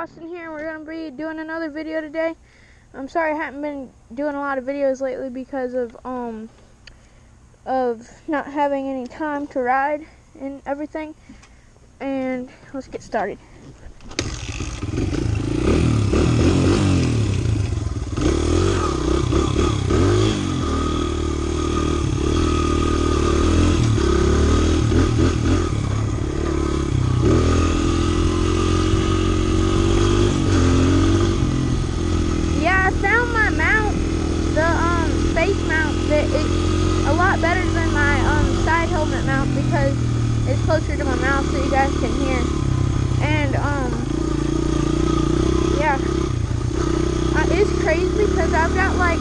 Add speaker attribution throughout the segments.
Speaker 1: Austin here. We're going to be doing another video today. I'm sorry I haven't been doing a lot of videos lately because of not having any time to ride and everything. And let's get started. It's a lot better than my side helmet mount because it's closer to my mouth so you guys can hear. And yeah, it's crazy because I've got like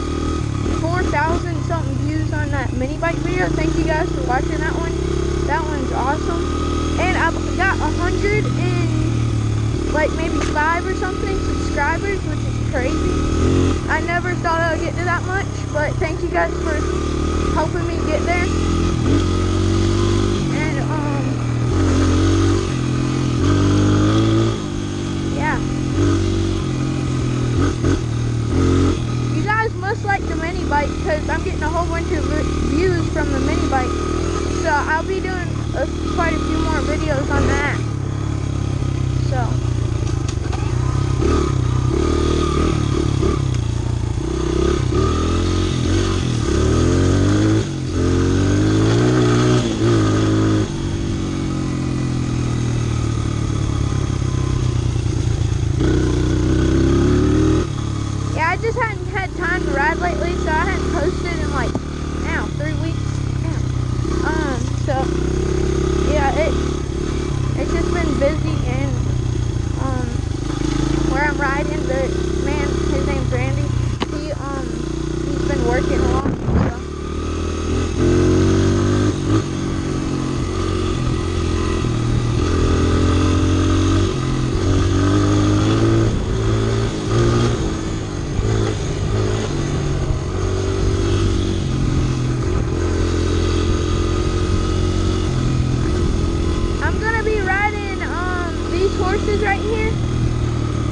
Speaker 1: 4,000 something views on that mini bike video. Thank you guys for watching that one. That one's awesome. And I've got 100 and like maybe 5 or something subscribers, which is crazy. I never thought I would get to that much, but thank you guys for helping me get there. And yeah, you guys must like the mini bike because I'm getting a whole bunch of views from the mini bike. So I'll be doing quite a few more videos on that. So. I just hadn't had time to ride lately, so I hadn't posted in like 3 weeks. So yeah, it's just been busy, and where I'm riding, the man, his name's Randy. He's been working a lot. Horses right here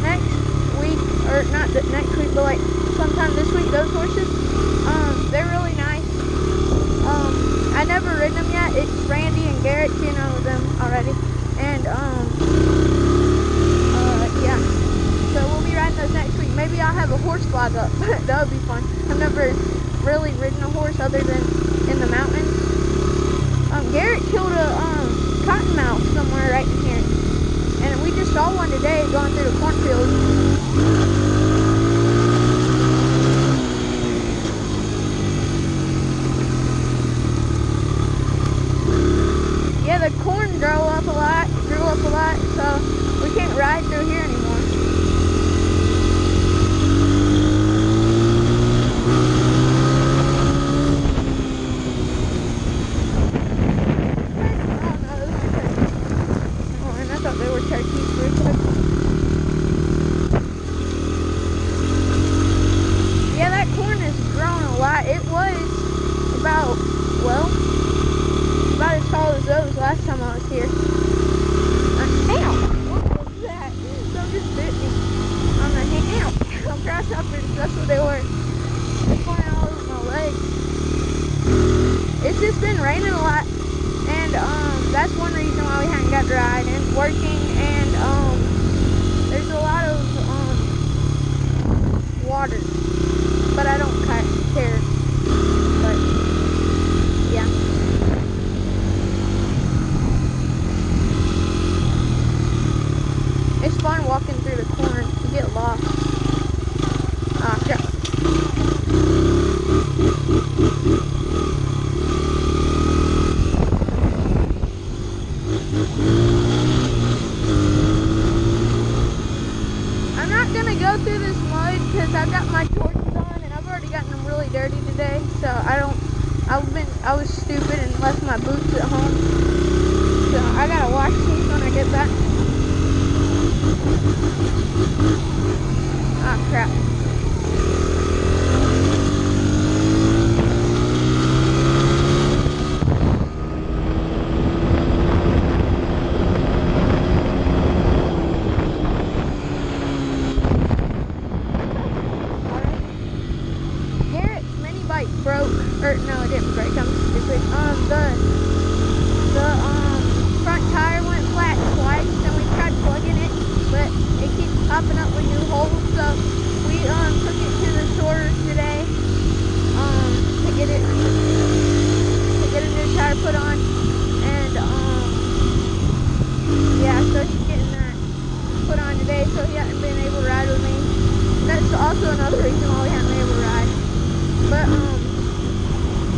Speaker 1: next week, or not next week, but like sometime this week. Those horses, they're really nice. I never ridden them yet. It's Randy and Garrett, you know them already, and yeah, so we'll be riding those next week. Maybe I'll have a horse vlog up. That would be fun. I've never really ridden a horse other than in the mountains. Garrett killed a cottonmouth somewhere right in here. And we just saw one today going through the cornfield. Yeah, the corn grew up a lot, so we can't ride through here anymore. They were turkeys for a second. Yeah, that corn has grown a lot. It was about as tall as those last time I was here. Ow! What was that? Something just bit me on the hand. Ow! Grasshoppers, that's what they were. They're flying all over my legs. It's just been raining a lot. And that's one reason why we haven't got to ride, and working, and there's a lot of water, but I don't care. But yeah, it's fun walking through the corn. You get lost. Ah, crap. I'm not gonna go through this mud because I've got my shorts on and I've already gotten them really dirty today. So I was stupid and left my boots at home. So I gotta wash these when I get back. Ah, crap. so he hadn't been able to ride with me. That's also another reason why we haven't been able to ride. But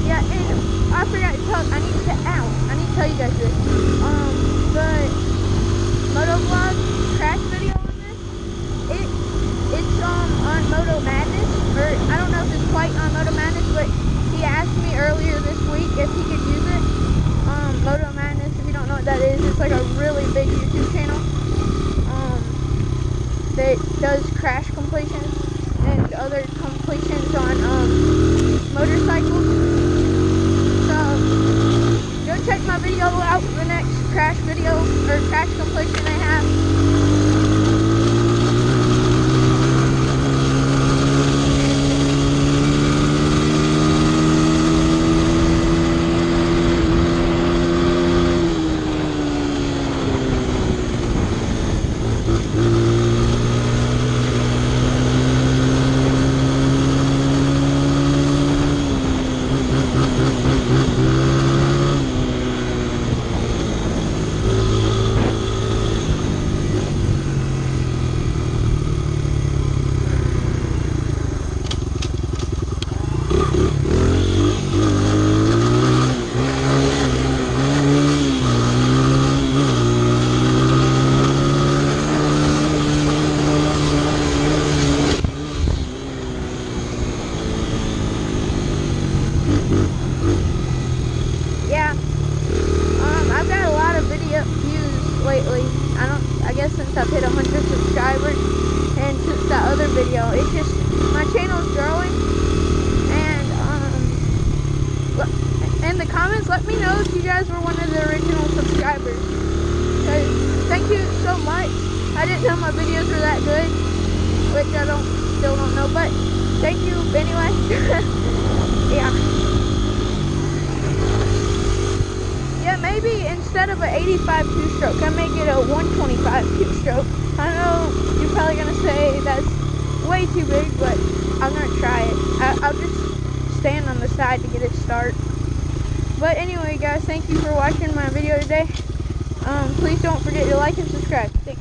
Speaker 1: yeah, and I forgot to tell. I need to tell you guys this. The moto vlog crash video on this, it's on Moto Madness, or I don't know if it's quite on Moto Madness, but he asked me earlier this week if he could use it. Moto Madness, if you don't know what that is, it's like a really big YouTube channel that does crash completions and other completions on motorcycles. So go check my video out for the next crash video or crash completion I have. I've got a lot of video views lately. I guess since I've hit 100 subscribers and since that other video, it's just, my channel's growing. And in the comments, let me know if you guys were one of the original subscribers. Thank you so much. I didn't know my videos were that good, which I still don't know, but thank you anyway. Yeah, maybe instead of an 85 two-stroke, I make it a 125 two-stroke. I know you're probably going to say that's way too big, but I'm going to try it. I'll just stand on the side to get it started. But anyway, guys, thank you for watching my video today. Please don't forget to like and subscribe. Thanks.